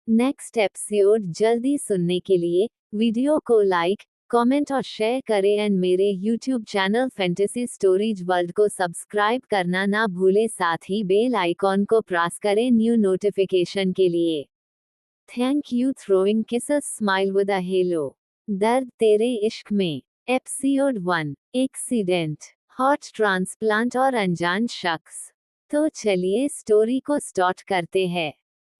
Next episode जल्दी सुनने के लिए वीडियो को लाइक, कमेंट और शेयर करें एंड मेरे YouTube channel fantasy stories world को सब्सक्राइब करना ना भूलें, साथ ही बेल आइकॉन को प्रेस करें न्यू नोटिफिकेशन के लिए। Thank you. Throwing kisses smile with a hello. दर्द तेरे इश्क में एपिसोड 1 एक्सीडेंट, हार्ट ट्रांसप्लांट और अनजान शख्स। तो चलिए स्टोरी को स्टार्ट करते हैं।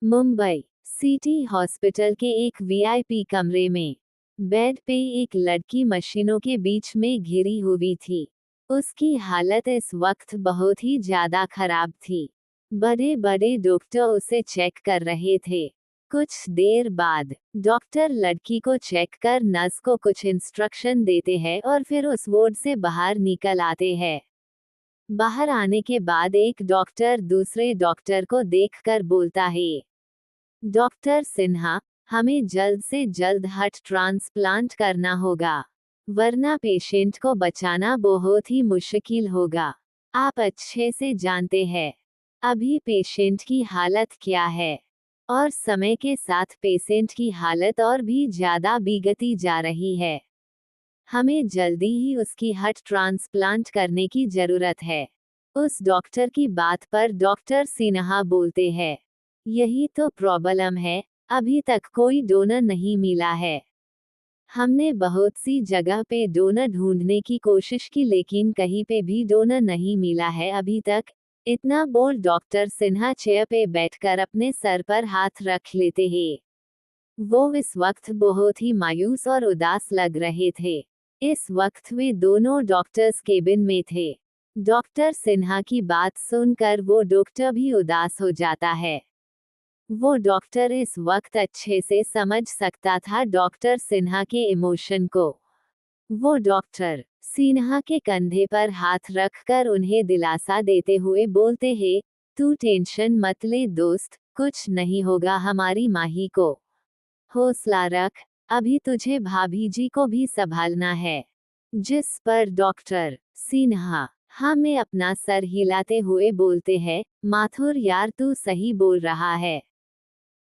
मुंबई सिटी हॉस्पिटल के एक वीआईपी कमरे में बेड पे एक लड़की मशीनों के बीच में घिरी हुई थी। उसकी हालत इस वक्त बहुत ही ज्यादा खराब थी। बड़े बड़े डॉक्टर उसे चेक कर रहे थे। कुछ देर बाद डॉक्टर लड़की को चेक कर नर्स को कुछ इंस्ट्रक्शन देते हैं और फिर उस वार्ड से बाहर निकल आते हैं। बाहर आने के बाद एक डॉक्टर दूसरे डॉक्टर को देखकर बोलता है, डॉक्टर सिन्हा, हमें जल्द से जल्द हार्ट ट्रांसप्लांट करना होगा, वरना पेशेंट को बचाना बहुत ही मुश्किल होगा। आप अच्छे से जानते हैं अभी पेशेंट की हालत क्या है, और समय के साथ पेशेंट की हालत और भी ज्यादा बिगड़ती जा रही है। हमें जल्दी ही उसकी हार्ट ट्रांसप्लांट करने की जरूरत है। उस डॉक्टर की बात पर डॉक्टर सिन्हा बोलते हैं, यही तो प्रॉब्लम है, अभी तक कोई डोनर नहीं मिला है। हमने बहुत सी जगह पे डोनर ढूंढने की कोशिश की लेकिन कहीं पे भी डोनर नहीं मिला है अभी तक। इतना बोल डॉक्टर सिन्हा चेयर पे बैठकर अपने सर पर हाथ रख लेते हैं। वो इस वक्त बहुत ही मायूस और उदास लग रहे थे। इस वक्त वे दोनों डॉक्टर्स केबिन में थे। डॉक्टर सिन्हा की बात सुनकर वो डॉक्टर भी उदास हो जाता है। वो डॉक्टर इस वक्त अच्छे से समझ सकता था डॉक्टर सिन्हा के इमोशन को। वो डॉक्टर सिन्हा के कंधे पर हाथ रखकर उन्हें दिलासा देते हुए बोलते हैं, तू टेंशन मत ले दोस्त, कुछ नहीं होगा हमारी माही को। हौसला रख, अभी तुझे भाभी जी को भी संभालना है। जिस पर डॉक्टर सिन्हा हाँ में अपना सर हिलाते हुए बोलते हैं, माथुर यार तू सही बोल रहा है,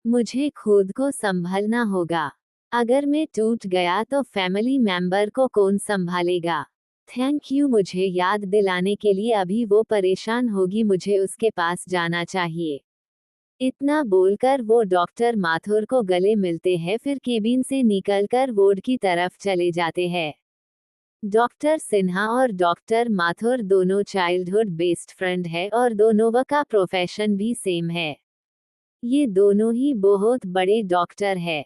मुझे खुद को संभालना होगा। अगर मैं टूट गया तो फैमिली मेंबर को कौन संभालेगा। थैंक यू मुझे याद दिलाने के लिए, अभी वो परेशान होगी, मुझे उसके पास जाना चाहिए। इतना बोलकर वो डॉक्टर माथुर को गले मिलते हैं, फिर केबिन से निकलकर वार्ड की तरफ चले जाते हैं। डॉक्टर सिन्हा और डॉक्टर माथुर दोनों चाइल्डहुड बेस्ट फ्रेंड है और दोनों का प्रोफेशन भी सेम है। ये दोनों ही बहुत बड़े डॉक्टर है।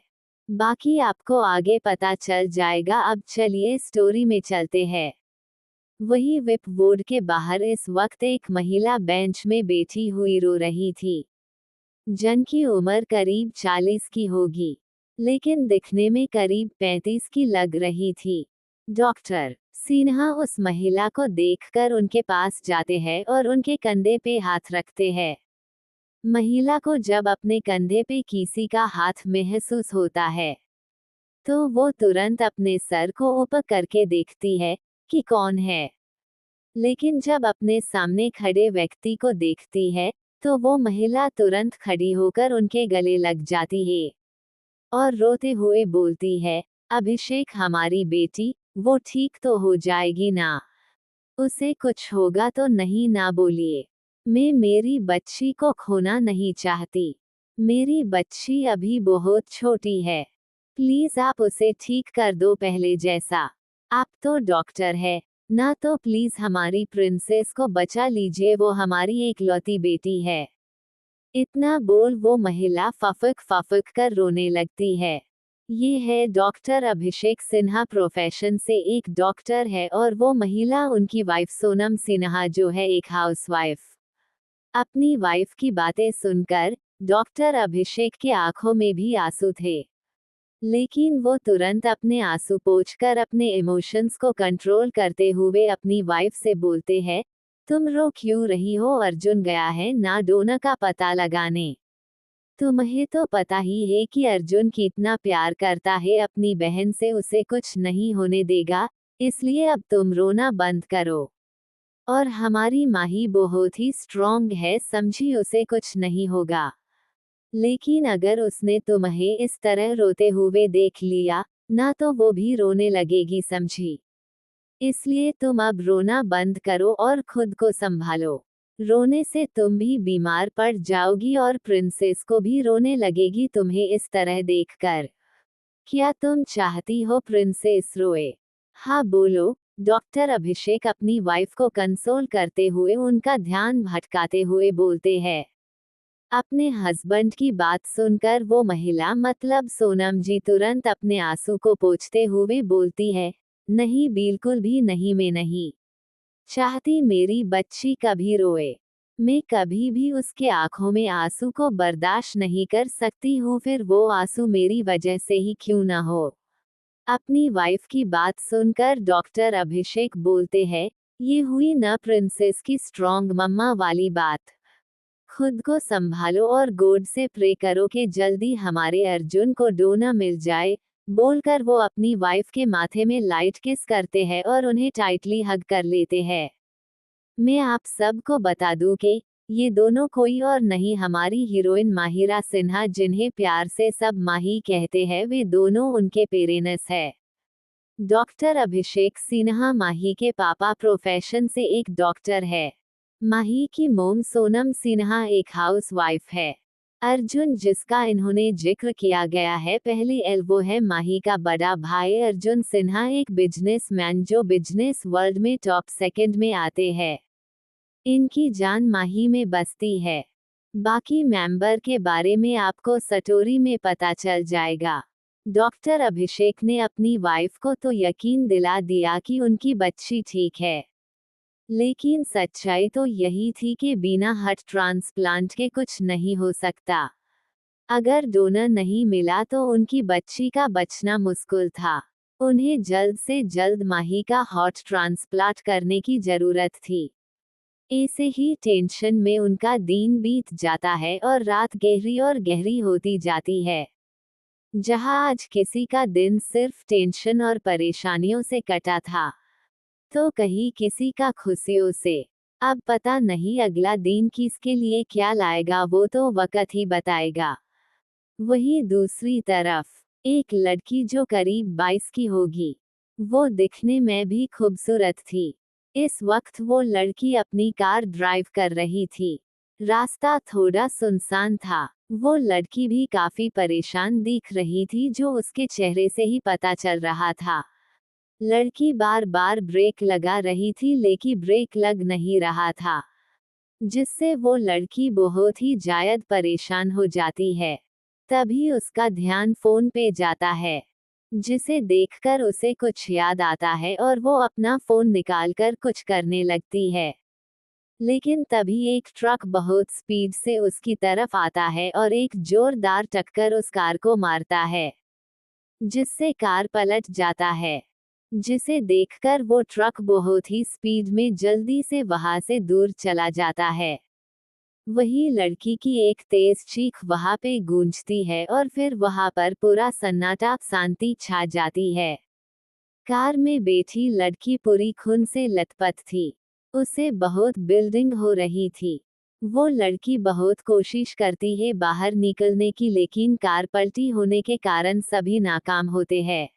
बाकी आपको आगे पता चल जाएगा। अब चलिए स्टोरी में चलते हैं। वही विप वार्ड के बाहर इस वक्त एक महिला बेंच में बैठी हुई रो रही थी। जन की उम्र करीब 40 की होगी, लेकिन दिखने में करीब 35 की लग रही थी। डॉक्टर सिन्हा उस महिला को देखकर उनके पास जाते हैं और उनके कंधे पे हाथ रखते हैं। महिला को जब अपने कंधे पे किसी का हाथ महसूस होता है तो वो तुरंत अपने सर को ऊपर करके देखती है कि कौन है, लेकिन जब अपने सामने खड़े व्यक्ति को देखती है तो वो महिला तुरंत खड़ी होकर उनके गले लग जाती है और रोते हुए बोलती है, अभिषेक हमारी बेटी, वो ठीक तो हो जाएगी ना, उसे कुछ होगा तो नहीं ना बोलिए। मैं मेरी बच्ची को खोना नहीं चाहती, मेरी बच्ची अभी बहुत छोटी है, प्लीज आप उसे ठीक कर दो पहले जैसा। आप तो डॉक्टर है ना, तो प्लीज हमारी प्रिंसेस को बचा लीजिए, वो हमारी एकलौती बेटी है। इतना बोल वो महिला फफक कर रोने लगती है। ये है डॉक्टर अभिषेक सिन्हा, प्रोफेशन से एक डॉक्टर है और वो महिला उनकी वाइफ सोनम सिन्हा जो है एक हाउसवाइफ। अपनी वाइफ की बातें सुनकर डॉक्टर अभिषेक के आंखों में भी आंसू थे, लेकिन वो तुरंत अपने आंसू पोंछकर अपने इमोशंस को कंट्रोल करते हुए अपनी वाइफ से बोलते हैं, तुम रो क्यों रही हो, अर्जुन गया है ना डोनर का पता लगाने। तुम्हें तो पता ही है कि अर्जुन कितना प्यार करता है अपनी बहन से, उसे कुछ नहीं होने देगा, इसलिए अब तुम रोना बंद करो। और हमारी माही बहुत ही स्ट्रॉन्ग है, समझी, उसे कुछ नहीं होगा। लेकिन अगर उसने तुम्हें इस तरह रोते हुए देख लिया ना तो वो भी रोने लगेगी, समझी। इसलिए तुम अब रोना बंद करो और खुद को संभालो। रोने से तुम भी बीमार पड़ जाओगी और प्रिंसेस को भी रोने लगेगी तुम्हें इस तरह देखकर। क्या तुम चाहती हो प्रिंसेस रोए? हाँ बोलो। डॉक्टर अभिषेक अपनी वाइफ को कंसोल करते हुए उनका ध्यान भटकाते हुए बोलते हैं। अपने हस्बैंड की बात सुनकर वो महिला मतलब सोनम जी तुरंत अपने आंसू को पोंछते हुए बोलती है, नहीं बिल्कुल भी नहीं, मैं नहीं चाहती मेरी बच्ची कभी रोए। मैं कभी भी उसके आंखों में आंसू को बर्दाश्त नहीं कर सकती हूँ, फिर वो आंसू मेरी वजह से ही क्यों ना हो। अपनी वाइफ की बात सुनकर डॉक्टर अभिषेक बोलते हैं, ये हुई न प्रिंसेस की स्ट्रॉन्ग मम्मा वाली बात। खुद को संभालो और गॉड से प्रे करो कि जल्दी हमारे अर्जुन को डोना मिल जाए, बोलकर वो अपनी वाइफ के माथे में लाइट किस करते हैं और उन्हें टाइटली हग कर लेते हैं। मैं आप सबको बता दूं कि ये दोनों कोई और नहीं, हमारी हीरोइन माहिरा सिन्हा जिन्हें प्यार से सब माही कहते हैं, वे दोनों उनके पेरेंट्स है। डॉक्टर अभिषेक सिन्हा माही के पापा प्रोफेशन से एक डॉक्टर है। माही की मोम सोनम सिन्हा एक हाउस वाइफ है। अर्जुन जिसका इन्होंने जिक्र किया गया है पहले एल, वो है माही का बड़ा भाई अर्जुन सिन्हा, एक बिजनेसमैन जो बिजनेस वर्ल्ड में टॉप सेकंड में आते हैं। इनकी जान माही में बसती है। बाकी मेंबर के बारे में आपको स्टोरी में पता चल जाएगा। डॉक्टर अभिषेक ने अपनी वाइफ को तो यकीन दिला दिया कि उनकी बच्ची ठीक है, लेकिन सच्चाई तो यही थी कि बिना हार्ट ट्रांसप्लांट के कुछ नहीं हो सकता। अगर डोनर नहीं मिला तो उनकी बच्ची का बचना मुश्किल था। उन्हें जल्द से जल्द माही का हार्ट ट्रांसप्लांट करने की जरूरत थी। ऐसे ही टेंशन में उनका दिन बीत जाता है और रात गहरी और गहरी होती जाती है। जहां आज किसी का दिन सिर्फ टेंशन और परेशानियों से कटा था, तो कहीं किसी का खुशियों से। अब पता नहीं अगला दिन किसके लिए क्या लाएगा, वो तो वक्त ही बताएगा। वहीं दूसरी तरफ एक लड़की जो करीब 22 की होगी, वो दिखने में भी खूबसूरत थी। इस वक्त वो लड़की अपनी कार ड्राइव कर रही थी। रास्ता थोड़ा सुनसान था। वो लड़की भी काफी परेशान दिख रही थी, जो उसके चेहरे से ही पता चल रहा था। लड़की बार बार ब्रेक लगा रही थी लेकिन ब्रेक लग नहीं रहा था, जिससे वो लड़की बहुत ही ज्यादा परेशान हो जाती है। तभी उसका ध्यान फोन पे जाता है, जिसे देखकर उसे कुछ याद आता है और वो अपना फोन निकालकर कुछ करने लगती है। लेकिन तभी एक ट्रक बहुत स्पीड से उसकी तरफ आता है और एक जोरदार टक्कर उस कार को मारता है, जिससे कार पलट जाता है। जिसे देखकर वो ट्रक बहुत ही स्पीड में जल्दी से वहां से दूर चला जाता है। वही लड़की की एक तेज चीख वहां पे गूंजती है और फिर वहां पर पूरा सन्नाटा, शांति छा जाती है। कार में बैठी लड़की पूरी खून से लथपथ थी। उसे बहुत ब्लीडिंग हो रही थी। वो लड़की बहुत कोशिश करती है बाहर निकलने की, लेकिन कार पलटी होने के कारण सभी नाकाम होते हैं।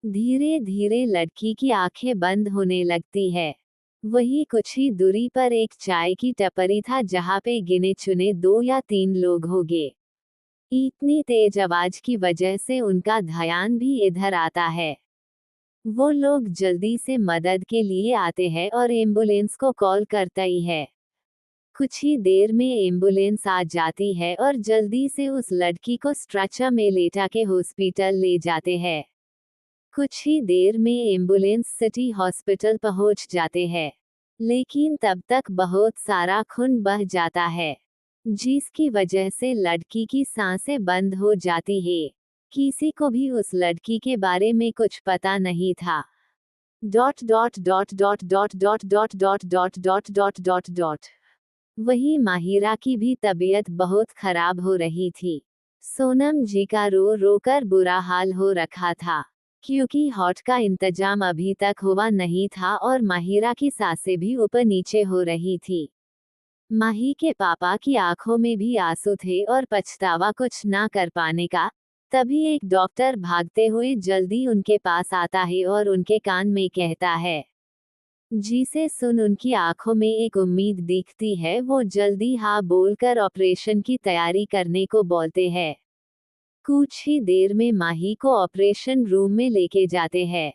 धीरे धीरे लड़की की आंखें बंद होने लगती है। वही कुछ ही दूरी पर एक चाय की टपरी था, जहां पे गिने चुने 2 या 3 लोग होंगे। इतनी तेज आवाज की वजह से उनका ध्यान भी इधर आता है। वो लोग जल्दी से मदद के लिए आते हैं और एम्बुलेंस को कॉल करता ही है। कुछ ही देर में एम्बुलेंस आ जाती है और जल्दी से उस लड़की को स्ट्रेचर में लेटा के हॉस्पिटल ले जाते हैं। कुछ ही देर में एम्बुलेंस सिटी हॉस्पिटल पहुंच जाते हैं, लेकिन तब तक बहुत सारा खून बह जाता है, जिसकी वजह से लड़की की सांसें बंद हो जाती है। किसी को भी उस लड़की के बारे में कुछ पता नहीं था। Dot dot dot dot dot dot dot dot dot dot dot dot dot. वही माहिरा की भी तबीयत बहुत खराब हो रही थी। सोनम जी का रो रो कर बुरा हाल हो रखा था, क्योंकि हॉट का इंतजाम अभी तक हुआ नहीं था और माहिरा की सांसें भी ऊपर नीचे हो रही थी। माही के पापा की आंखों में भी आंसू थे और पछतावा कुछ ना कर पाने का। तभी एक डॉक्टर भागते हुए जल्दी उनके पास आता है और उनके कान में कहता है। जिसे सुन उनकी आंखों में एक उम्मीद दिखती है। वो जल्दी हाँ बोलकर ऑपरेशन की तैयारी करने को बोलते हैं। कुछ ही देर में माही को ऑपरेशन रूम में लेके जाते हैं।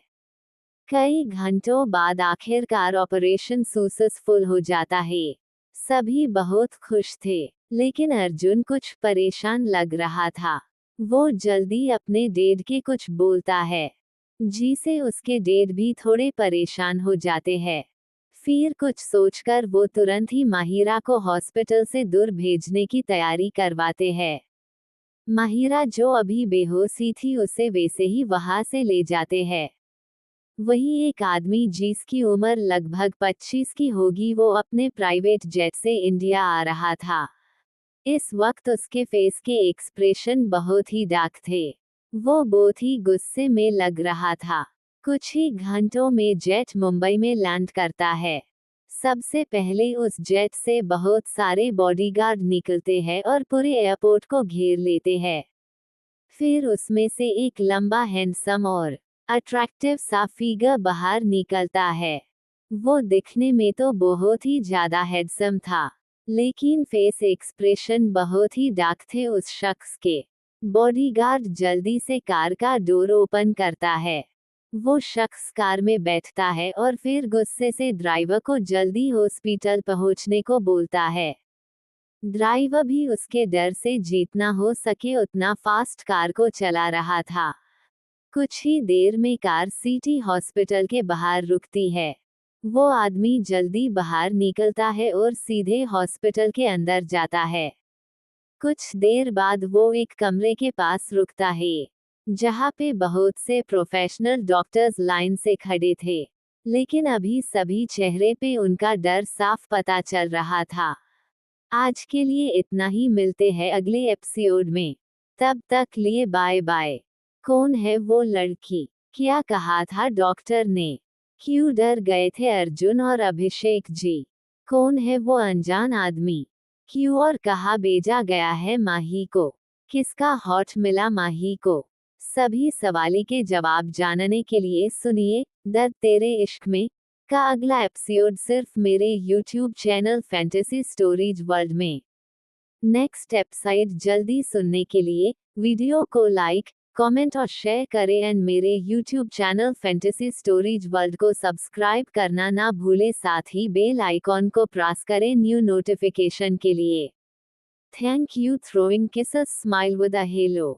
कई घंटों बाद आखिरकार ऑपरेशन सक्सेसफुल हो जाता है। सभी बहुत खुश थे, लेकिन अर्जुन कुछ परेशान लग रहा था। वो जल्दी अपने डैड के कुछ बोलता है, जिसे उसके डैड भी थोड़े परेशान हो जाते हैं। फिर कुछ सोचकर वो तुरंत ही माहिरा को हॉस्पिटल से दूर भेजने की तैयारी करवाते हैं। माहिरा जो अभी बेहोशी थी उसे वैसे ही वहां से ले जाते हैं। वही एक आदमी जिसकी उम्र लगभग 25 की होगी, वो अपने प्राइवेट जेट से इंडिया आ रहा था। इस वक्त उसके फेस के एक्सप्रेशन बहुत ही डार्क थे। वो बहुत ही गुस्से में लग रहा था। कुछ ही घंटों में जेट मुंबई में लैंड करता है। सबसे पहले उस जेट से बहुत सारे बॉडीगार्ड निकलते हैं और पूरे एयरपोर्ट को घेर लेते हैं। फिर उसमें से एक लंबा हैंडसम और अट्रैक्टिव सा फिगर बाहर निकलता है। वो दिखने में तो बहुत ही ज्यादा हैंडसम था, लेकिन फेस एक्सप्रेशन बहुत ही डार्क थे उस शख्स के। बॉडीगार्ड जल्दी से कार का डोर ओपन करता है। वो शख्स कार में बैठता है और फिर गुस्से से ड्राइवर को जल्दी हॉस्पिटल पहुंचने को बोलता है। ड्राइवर भी उसके डर से जितना हो सके उतना फास्ट कार को चला रहा था। कुछ ही देर में कार सिटी हॉस्पिटल के बाहर रुकती है। वो आदमी जल्दी बाहर निकलता है और सीधे हॉस्पिटल के अंदर जाता है। कुछ देर बाद वो एक कमरे के पास रुकता है, जहाँ पे बहुत से प्रोफेशनल डॉक्टर्स लाइन से खड़े थे, लेकिन अभी सभी चेहरे पे उनका डर साफ पता चल रहा था। आज के लिए इतना ही, मिलते हैं अगले एपिसोड में। तब तक लिए बाय बाय। कौन है वो लड़की? क्या कहा था डॉक्टर ने? क्यों डर गए थे अर्जुन और अभिषेक जी? कौन है वो अनजान आदमी? क्यों और कहाँ भेजा गया है माही को? किसका हॉट मिला माही को? सभी सवालों के जवाब जानने के लिए सुनिए दर्द तेरे इश्क में का अगला एपिसोड सिर्फ मेरे YouTube channel fantasy stories world में। नेक्स्ट एपिसोड जल्दी सुनने के लिए वीडियो को लाइक, कमेंट और शेयर करें एंड मेरे YouTube channel fantasy stories world को सब्सक्राइब करना ना भूलें। साथ ही बेल आइकॉन को प्रेस करें न्यू नोटिफिकेशन के लिए। Thank you. Throwing kisses smile with a hello.